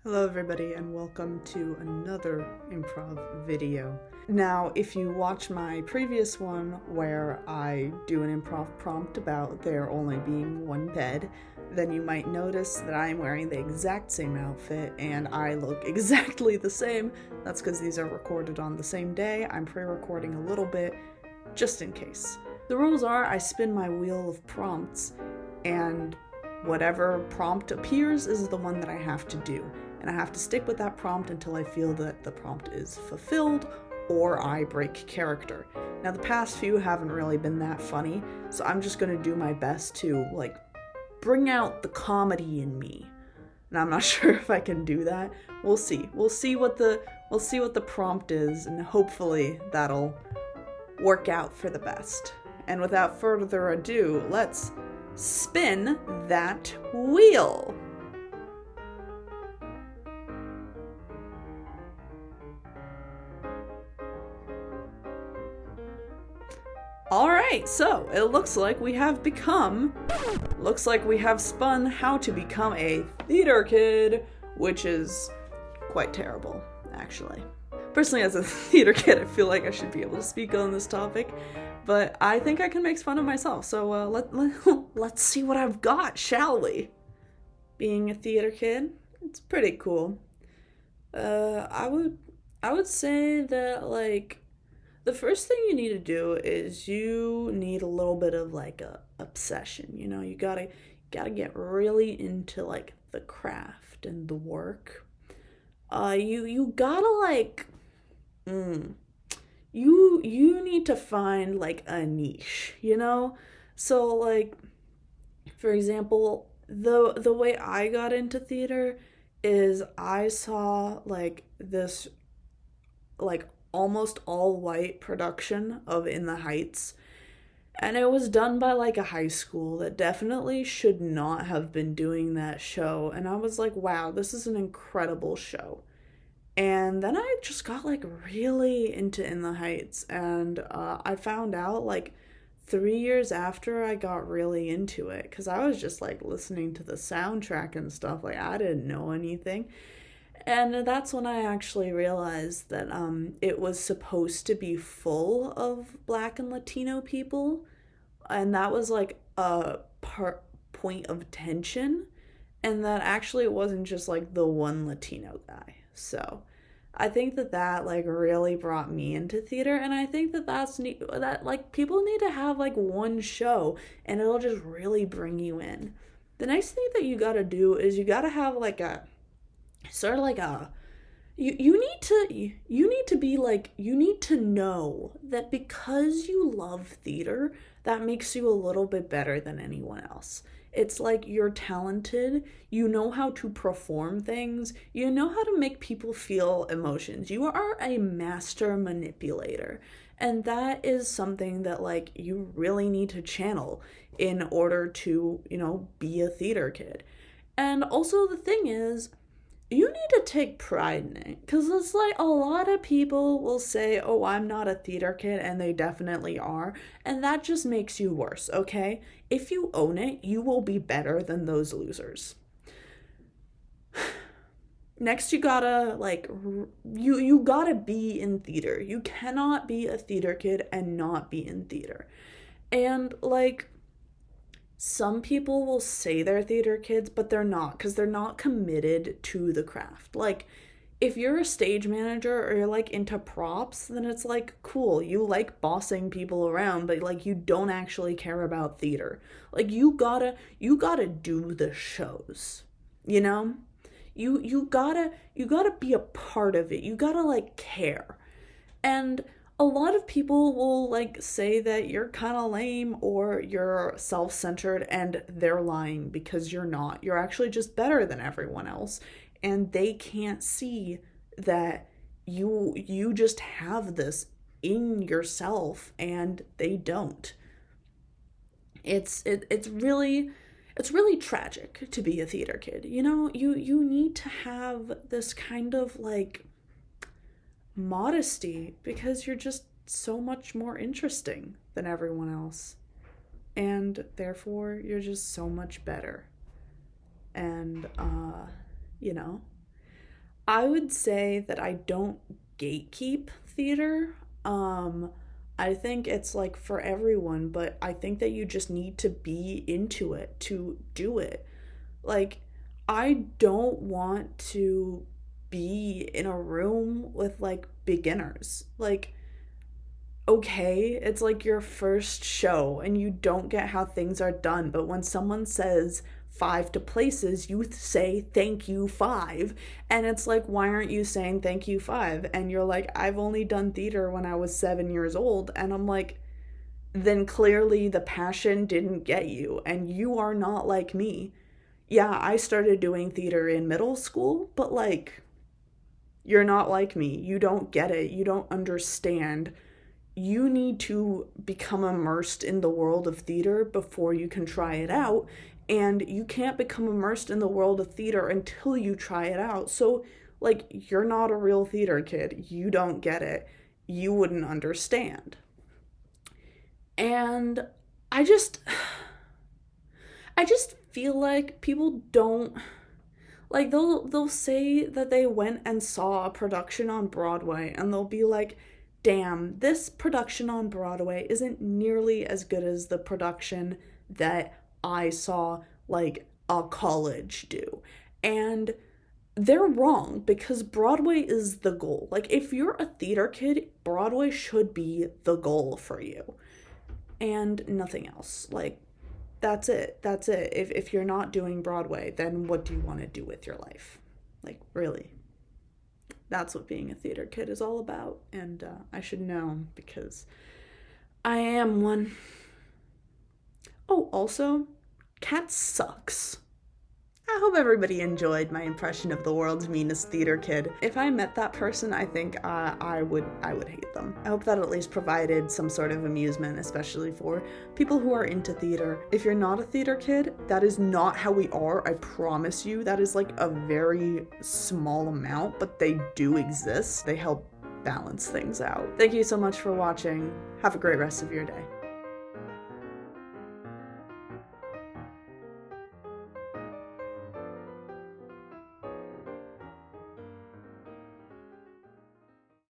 Hello everybody and welcome to another improv video. Now, if you watch my previous one where I do an improv prompt about there only being one bed, then you might notice that I'm wearing the exact same outfit and I look exactly the same. That's because these are recorded on the same day. I'm pre-recording a little bit just in case. The rules are I spin my wheel of prompts and whatever prompt appears is the one that I have to do. And I have to stick with that prompt until I feel that the prompt is fulfilled or I break character. Now, the past few haven't really been that funny, so I'm just gonna do my best to, bring out the comedy in me. And I'm not sure if I can do that. We'll see. We'll see what the prompt is, and hopefully that'll work out for the best. And without further ado, let's spin that wheel. Alright, so it looks like we have spun how to become a theater kid, which is quite terrible, actually. Personally, as a theater kid, I feel like I should be able to speak on this topic, but I think I can make fun of myself, so let's see what I've got, shall we? Being a theater kid, it's pretty cool. I would say that, the first thing you need to do is you need a little bit of a obsession. You know, you gotta get really into the craft and the work. You gotta you need to find a niche, you know? So for example, the way I got into theater is I saw this almost all white production of In the Heights, and it was done by a high school that definitely should not have been doing that show, and I was like, wow, this is an incredible show. And then I just got really into In the Heights, and I found out 3 years after I got really into it, because I was just listening to the soundtrack and stuff, I didn't know anything. And that's when I actually realized that it was supposed to be full of Black and Latino people, and that was a point of tension, and that actually it wasn't just the one Latino guy. So I think that really brought me into theater, and I think that's neat, that people need to have one show, and it'll just really bring you in. The next thing that you gotta do is you gotta have a sort of you need to be you need to know that because you love theater, that makes you a little bit better than anyone else. It's you're talented, you know how to perform things, you know how to make people feel emotions. You are a master manipulator, and that is something that you really need to channel in order to, be a theater kid. And also the thing is, you need to take pride in it, because it's a lot of people will say, oh, I'm not a theater kid, and they definitely are, and that just makes you worse, okay? If you own it, you will be better than those losers. Next, you gotta you gotta be in theater. You cannot be a theater kid and not be in theater. And some people will say they're theater kids, but they're not, because they're not committed to the craft. If you're a stage manager or you're into props, then it's cool. You like bossing people around, but you don't actually care about theater. You gotta do the shows, you know? You gotta be a part of it. You gotta care. And a lot of people will say that you're kind of lame or you're self-centered, and they're lying, because you're not. You're actually just better than everyone else, and they can't see that you just have this in yourself, and they don't. It's really tragic to be a theater kid. You need to have this kind of modesty, because you're just so much more interesting than everyone else, and therefore you're just so much better. And you know I would say that I don't gatekeep theater. I think it's like for everyone, but I think that you just need to be into it to do it. Like, I don't want to be in a room with like beginners. Like, okay, it's like your first show and you don't get how things are done, but when someone says five to places, you say thank you five. And it's like, why aren't you saying thank you five? And you're like, I've only done theater when I was 7 years old. And I'm like, then clearly the passion didn't get you, and you are not like me. Yeah, I started doing theater in middle school, but like, you're not like me. You don't get it. You don't understand. You need to become immersed in the world of theater before you can try it out. And you can't become immersed in the world of theater until you try it out. So, like, you're not a real theater kid. You don't get it. You wouldn't understand. And I just I just feel like people don't like they'll say that they went and saw a production on Broadway and they'll be like, "Damn, this production on Broadway isn't nearly as good as the production that I saw like a college do." And they're wrong because Broadway is the goal. Like, if you're a theater kid, Broadway should be the goal for you and nothing else. Like, that's it. That's it. If you're not doing Broadway, then what do you want to do with your life? Like, really. That's what being a theater kid is all about. And I should know because I am one. Oh, also, Cat sucks. I hope everybody enjoyed my impression of the world's meanest theater kid. If I met that person, I think I would hate them. I hope that at least provided some sort of amusement, especially for people who are into theater. If you're not a theater kid, that is not how we are, I promise you. That is like a very small amount, but they do exist. They help balance things out. Thank you so much for watching. Have a great rest of your day.